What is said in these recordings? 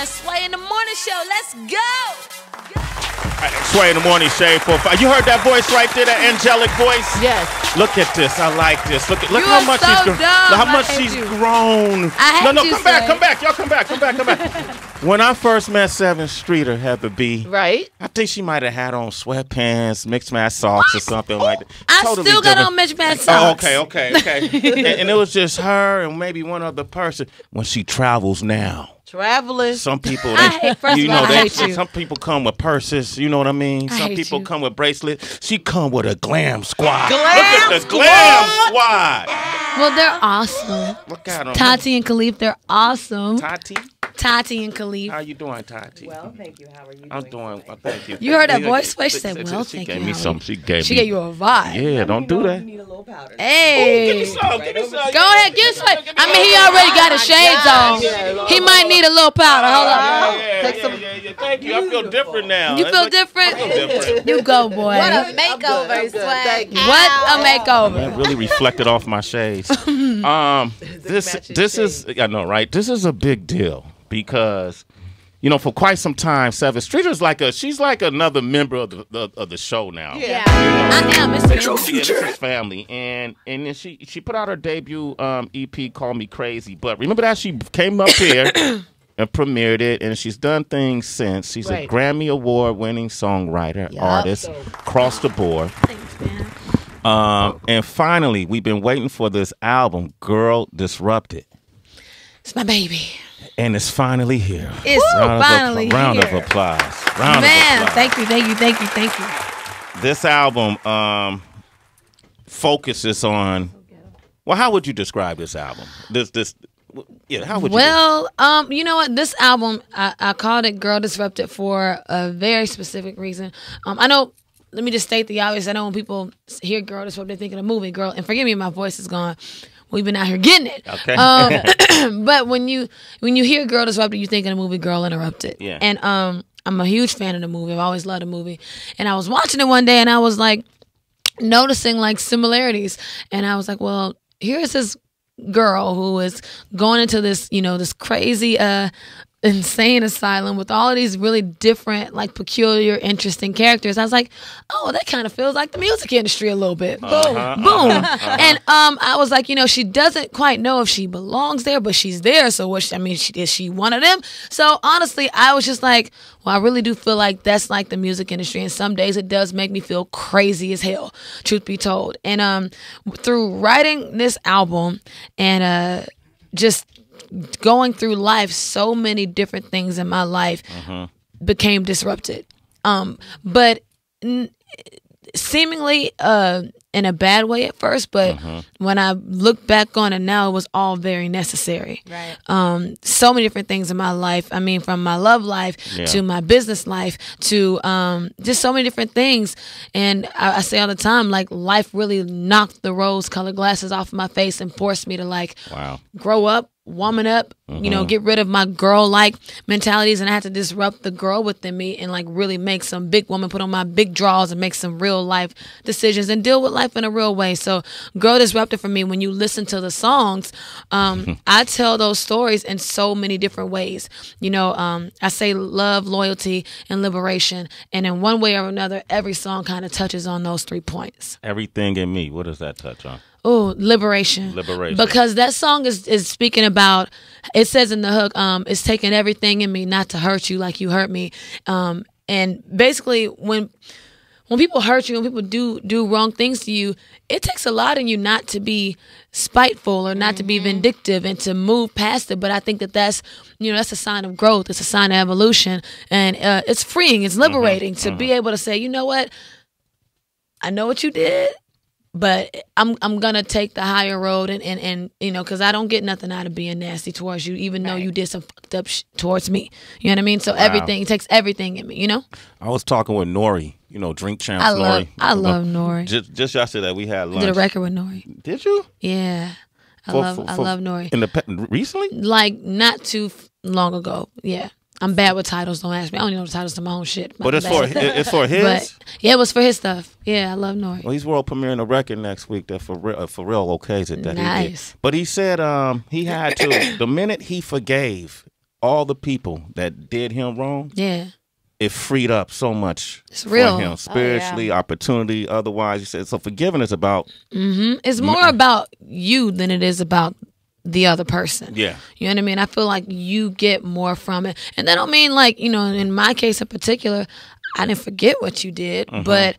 Sway in the Morning Show. Let's go. Sway in the Morning Show. You heard that voice right there, that angelic voice? Yes. Look at this. I like this. Look you how much so she's grown. How much she's grown. I hate no, you, come back. Y'all come back. When I first met Sevyn Streeter, Heather B, right? I think she might have had on sweatpants, mixed match socks, or something like that. I totally still got on mixed match socks. Oh, okay. and it was just her and maybe one other person. When she travels now. Traveling. Some people, some people come with purses. You know what I mean? Some people come with bracelets. She come with a glam squad. Look at this glam squad. Well, they're awesome. Look at them. Tati and Khalif, they're awesome. Tati and Khalif. How you doing, Tati? Well, thank you. How are you doing? I'm doing. Thank you. You heard that voice? She said, "Well, she thank gave you." Me some. She gave you a vibe. Yeah, don't do that. You need a little powder. Hey, give me some. Go ahead, get some. I mean, he already got his shades on. He might need a little powder. Hold on. Yeah. Thank you. I feel different now. You feel different? I feel different. You go, boy. What a makeover, Sway. What a makeover. That really reflected off my shades. This is, I know, right? This is a big deal because, for quite some time, Sevyn Streeter's she's like another member of the show now. Yeah. I am. It's family. And then she put out her debut EP called Me Crazy. But remember that she came up here and premiered it, and she's done things since. She's a Grammy Award winning songwriter, artist, across the board. Thanks, man. And finally, we've been waiting for this album, Girl Disrupted. It's my baby. And it's finally here. It's finally here. Round of applause. Man, thank you. This album focuses on. Well, how would you describe this album? How would you? Well, you know what? This album, I called it "Girl Disrupted" for a very specific reason. I know. Let me just state the obvious. I know when people hear "Girl Disrupted," they think of the movie "Girl." And forgive me, my voice is gone. We've been out here getting it. Okay. But when you hear "Girl Disrupted," you think of the movie "Girl Interrupted." Yeah. And I'm a huge fan of the movie. I've always loved the movie. And I was watching it one day, and I was like noticing similarities. And I was like, well, here's this girl who is going into this, this crazy insane asylum with all of these really different, peculiar, interesting characters. I was like, oh, that kind of feels like the music industry a little bit. Boom. And I was like, she doesn't quite know if she belongs there, but she's there. So is she one of them? So honestly, I was just like, well, I really do feel like that's like the music industry, and some days it does make me feel crazy as hell, truth be told. And through writing this album and just going through life, so many different things in my life became disrupted. But seemingly in a bad way at first, but when I look back on it now, it was all very necessary. Right. So many different things in my life. I mean, from my love life to my business life to just so many different things. And I say all the time, life really knocked the rose-colored glasses off my face and forced me to grow up, woman up, get rid of my girl-like mentalities, and I had to disrupt the girl within me and really make some big woman, put on my big draws and make some real life decisions and deal with life in a real way. So Girl Disrupted for me, when you listen to the songs, I tell those stories in so many different ways. I say love, loyalty, and liberation, and in one way or another, every song kind of touches on those 3 points. Everything in me. What does that touch on? Oh, liberation. Because that song is speaking about, it says in the hook, it's taking everything in me not to hurt you like you hurt me. And basically when people hurt you, when people do wrong things to you, it takes a lot in you not to be spiteful or not to be vindictive and to move past it. But I think that's a sign of growth. It's a sign of evolution. And it's freeing. It's liberating to be able to say, you know what? I know what you did, but I'm gonna take the higher road and because I don't get nothing out of being nasty towards you, even though you did some fucked up towards me. You know what I mean? So everything, it takes everything in me. I was talking with Nori, Drink Champs. Nori. I love Nori. Just yesterday we had lunch. I did a record with Nori. Did you? Yeah, I love Nori. Recently? Not too long ago. Yeah. I'm bad with titles. Don't ask me. I don't even know the titles to my own shit. But it's for his. But, yeah, it was for his stuff. Yeah, I love Nori. Well, he's world premiering a record next week. That for real okays it. That nice. he did. But he said he had to. The minute he forgave all the people that did him wrong, it freed up so much for him spiritually, opportunity. Otherwise, you said so. Forgiving is about. It's more about you than it is about the other person. Yeah, you know what I mean. I feel like you get more from it, and that don't mean like in my case in particular, I didn't forget what you did, but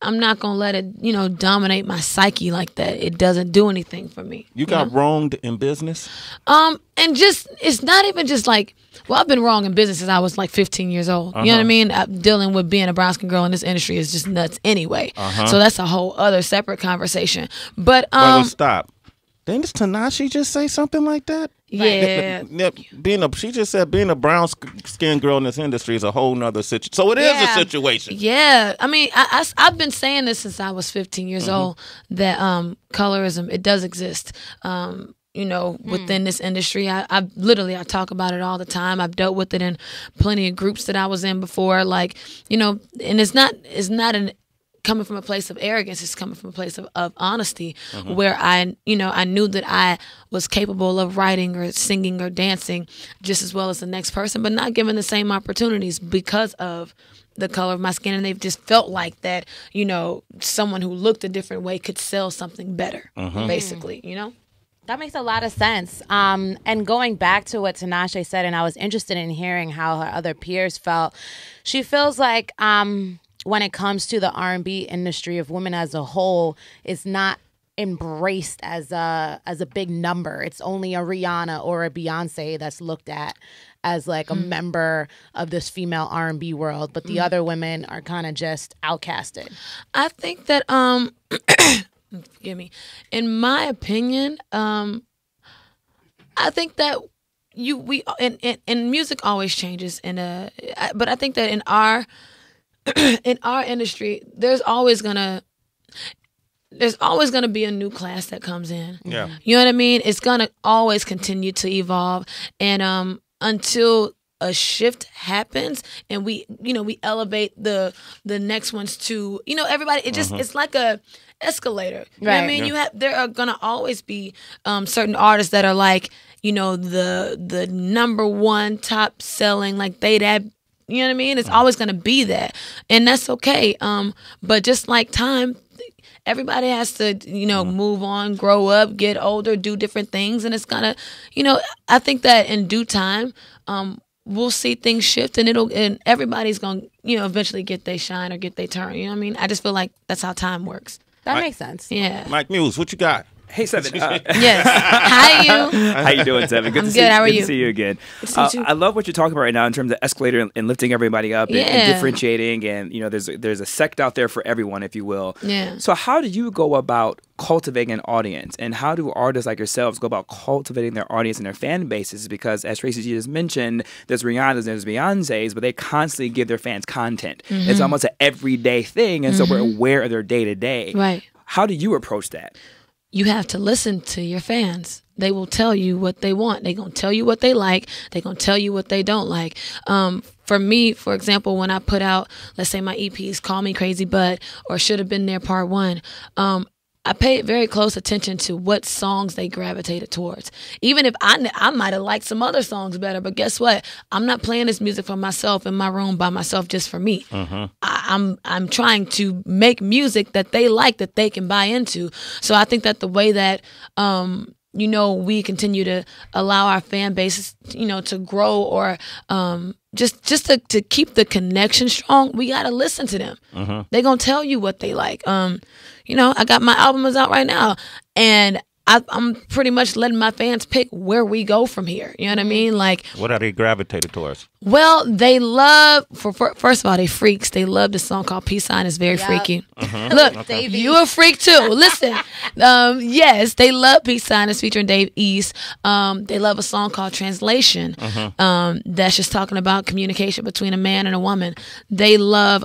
I'm not gonna let it dominate my psyche like that. It doesn't do anything for me. You got wronged in business, and just it's not even just like. Well, I've been wrong in business since I was like 15 years old. You know what I mean? Dealing with being a brown skin girl in this industry is just nuts anyway. So that's a whole other separate conversation. But stop. Didn't Tanashi just say something like that? Yeah. She just said being a brown skinned girl in this industry is a whole nother situation. So it is a situation. Yeah. I mean, I've been saying this since I was 15 years old that colorism, it does exist. Within this industry, I talk about it all the time. I've dealt with it in plenty of groups that I was in before, and it's not coming from a place of arrogance. It's coming from a place of honesty, where I knew that I was capable of writing or singing or dancing just as well as the next person, but not given the same opportunities because of the color of my skin, and they've just felt like that, someone who looked a different way could sell something better, basically, That makes a lot of sense. And going back to what Tinashe said, and I was interested in hearing how her other peers felt, she feels like when it comes to the R&B industry of women as a whole, it's not embraced as a big number. It's only a Rihanna or a Beyonce that's looked at as like a member of this female R&B world, but the other women are kind of just outcasted. I think that forgive me. In my opinion, I think that music always changes. But I think that in our industry, there's always gonna be a new class that comes in. Yeah, you know what I mean. It's gonna always continue to evolve, and until a shift happens and we elevate the next ones to everybody. It just it's like a escalator. You know what I mean? There are gonna always be certain artists that are like the number one top selling, like they that. You know what I mean? It's always gonna be that, and that's okay. But just like time, everybody has to move on, grow up, get older, do different things, and it's gonna I think that in due time we'll see things shift, and everybody's gonna eventually get their shine or get their turn. You know what I mean? I just feel like that's how time works. That makes sense. Yeah. Mike Muse, what you got? Hey, Sevyn. Yes. Hi, you. How you doing, Sevyn? I'm good. How are you? Good to see you again. I love what you're talking about right now in terms of escalator and lifting everybody up and differentiating. And there's a sect out there for everyone, if you will. Yeah. So how do you go about cultivating an audience, and how do artists like yourselves go about cultivating their audience and their fan bases? Because as Tracy just mentioned, there's Rihanna's, there's Beyonce's, but they constantly give their fans content. It's almost an everyday thing, and so we're aware of their day to day. Right. How do you approach that? You have to listen to your fans. They will tell you what they want. They're going to tell you what they like. They're going to tell you what they don't like. For me, for example, when I put out, let's say my EPs, Call Me Crazy Bud or Should Have Been There Part 1, I paid very close attention to what songs they gravitated towards. Even if I might have liked some other songs better, but guess what? I'm not playing this music for myself in my room by myself just for me. I'm trying to make music that they like, that they can buy into. So I think that the way that we continue to allow our fan bases, to grow or just to keep the connection strong, we got to listen to them. They're going to tell you what they like. I got my album is out right now, and I'm pretty much letting my fans pick where we go from here. You know what I mean? Like, what are they gravitated towards? Well, they love, first of all, they freaks. They love this song called Peace Sign. It's very freaky. Look, you a freak too. Listen, yes, they love Peace Sign. It's featuring Dave East. They love a song called Translation. That's just talking about communication between a man and a woman. They love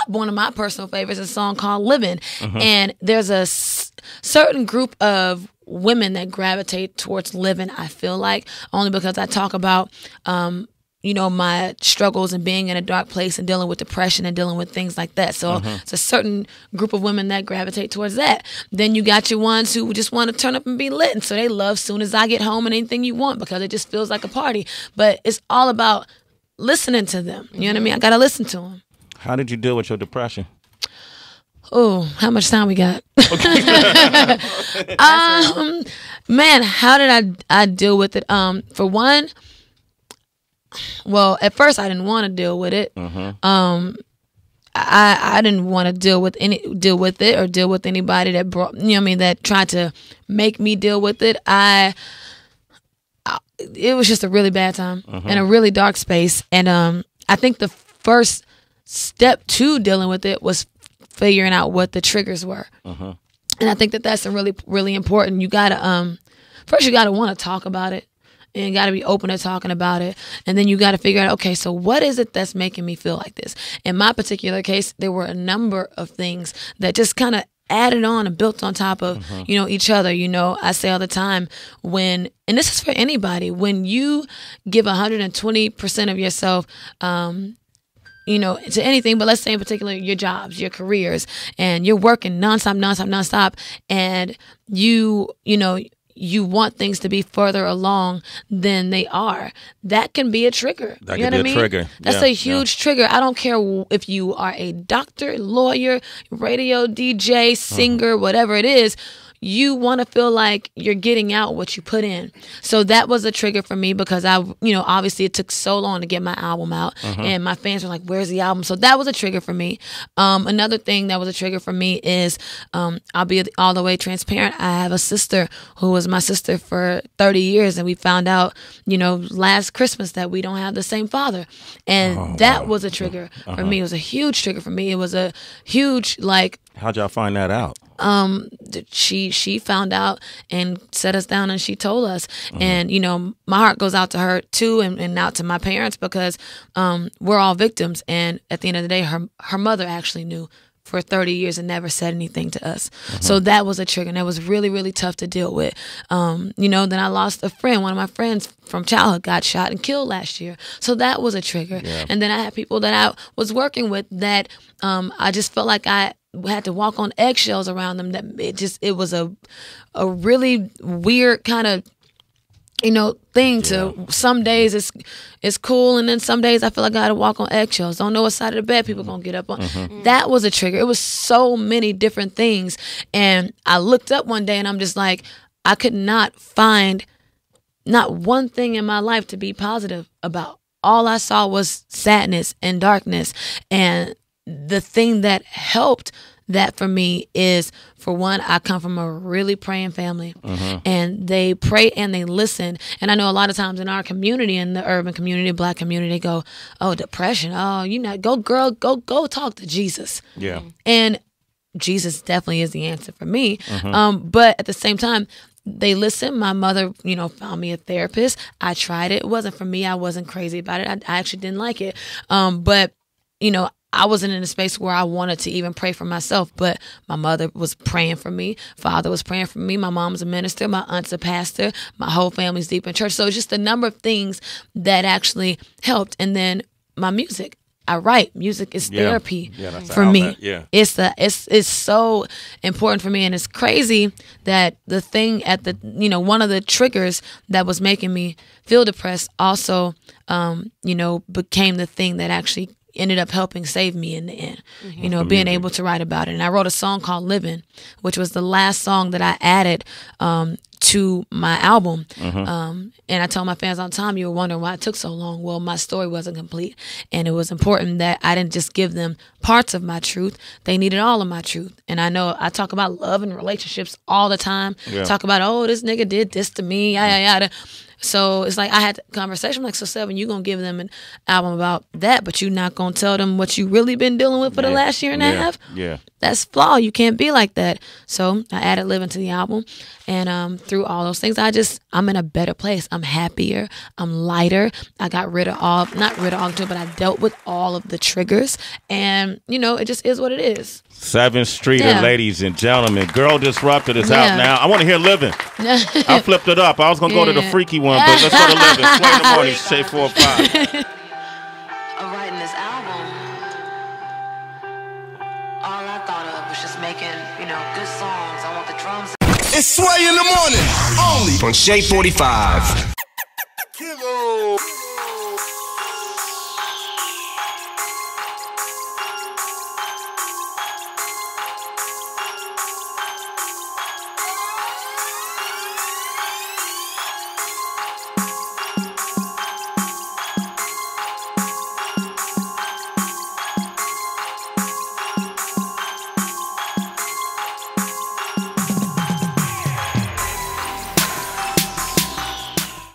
one of my personal favorites is a song called Living. And there's a certain group of women that gravitate towards living, I feel like, only because I talk about my struggles and being in a dark place and dealing with depression and dealing with things like that. So it's a certain group of women that gravitate towards that. Then you got your ones who just want to turn up and be lit. And so they love Soon As I Get Home and Anything You Want because it just feels like a party. But it's all about listening to them. You know what I mean? I got to listen to them. How did you deal with your depression? Oh, how much time we got? Man, how did I deal with it? For one, well, at first I didn't want to deal with it. I didn't want to deal with it or deal with anybody that brought, that tried to make me deal with it. It was just a really bad time and a really dark space. And I think the first step to dealing with it was figuring out what the triggers were. And I think that's a really, really important. You gotta first you gotta want to talk about it. And you got to be open to talking about it. And then you got to figure out, okay, so what is it that's making me feel like this? In my particular case, there were a number of things that just kind of added on and built on top of, each other. I say all the time and this is for anybody, when you give 120% of yourself, to anything, but let's say in particular your jobs, your careers, and you're working nonstop, and you want things to be further along than they are. That can be a trigger. That can be a trigger. That's a huge trigger. I don't care if you are a doctor, lawyer, radio DJ, singer, whatever it is. You want to feel like you're getting out what you put in. So that was a trigger for me because obviously it took so long to get my album out and my fans were like, where's the album? So that was a trigger for me. Another thing that was a trigger for me is, I'll be all the way transparent. I have a sister who was my sister for 30 years and we found out, last Christmas that we don't have the same father. And that was a trigger for me. It was a huge trigger for me. It was a huge, how'd y'all find that out? She found out and set us down and she told us. And, my heart goes out to her too and out to my parents because we're all victims. And at the end of the day, her mother actually knew for 30 years and never said anything to us. So that was a trigger and that was really, really tough to deal with. Then I lost a friend. One of my friends from childhood got shot and killed last year. So that was a trigger. Yeah. And then I had people that I was working with that I just felt like I had to walk on eggshells around them. That it was a really weird kind of thing to some days it's cool and then some days I feel like I gotta walk on eggshells. Don't know what side of the bed people gonna get up on. That was a trigger. It was so many different things. And I looked up one day and I'm just like, I could not find not one thing in my life to be positive about. All I saw was sadness and darkness. And the thing that helped that for me is, for one, I come from a really praying family and they pray and they listen. And I know a lot of times in our community, in the urban community, black community, they go, oh, depression. Oh, go girl, go talk to Jesus. Yeah. And Jesus definitely is the answer for me. But at the same time, they listen. My mother, found me a therapist. I tried it. It wasn't for me. I wasn't crazy about it. I actually didn't like it. But, I wasn't in a space where I wanted to even pray for myself, but my mother was praying for me. Father was praying for me. My mom's a minister. My aunt's a pastor. My whole family's deep in church. So it's just a number of things that actually helped. And then my music. I write. Music is therapy for me. Yeah. It's so important for me. And it's crazy that the thing at the, one of the triggers that was making me feel depressed also, became the thing that actually ended up helping save me in the end, being able to write about it. And I wrote a song called Living, which was the last song that I added to my album. And I told my fans all the time, you were wondering why it took so long. Well, my story wasn't complete. And it was important that I didn't just give them parts of my truth. They needed all of my truth. And I know I talk about love and relationships all the time. Talk about, oh, this nigga did this to me, yada, yada. So it's like I had a conversation like, so Sevyn, you going to give them an album about that, but you're not going to tell them what you really been dealing with for the last year and a half? Yeah. That's flawed. You can't be like that. So I added Living to the album. And through all those things, I'm in a better place. I'm happier. I'm lighter. I got rid of but I dealt with all of the triggers. And, it just is what it is. 7th Street, Yeah. ladies and gentlemen. Girl Disrupted is Yeah. out now. I want to hear Living. I flipped it up. I was going to go to the Yeah. freaky one, but let's go to Living. Sway in the morning, Shay 4-5. Of writing this album, all I thought of was just making, good songs. I want the drums. It's Sway in the morning, only on Shay 45.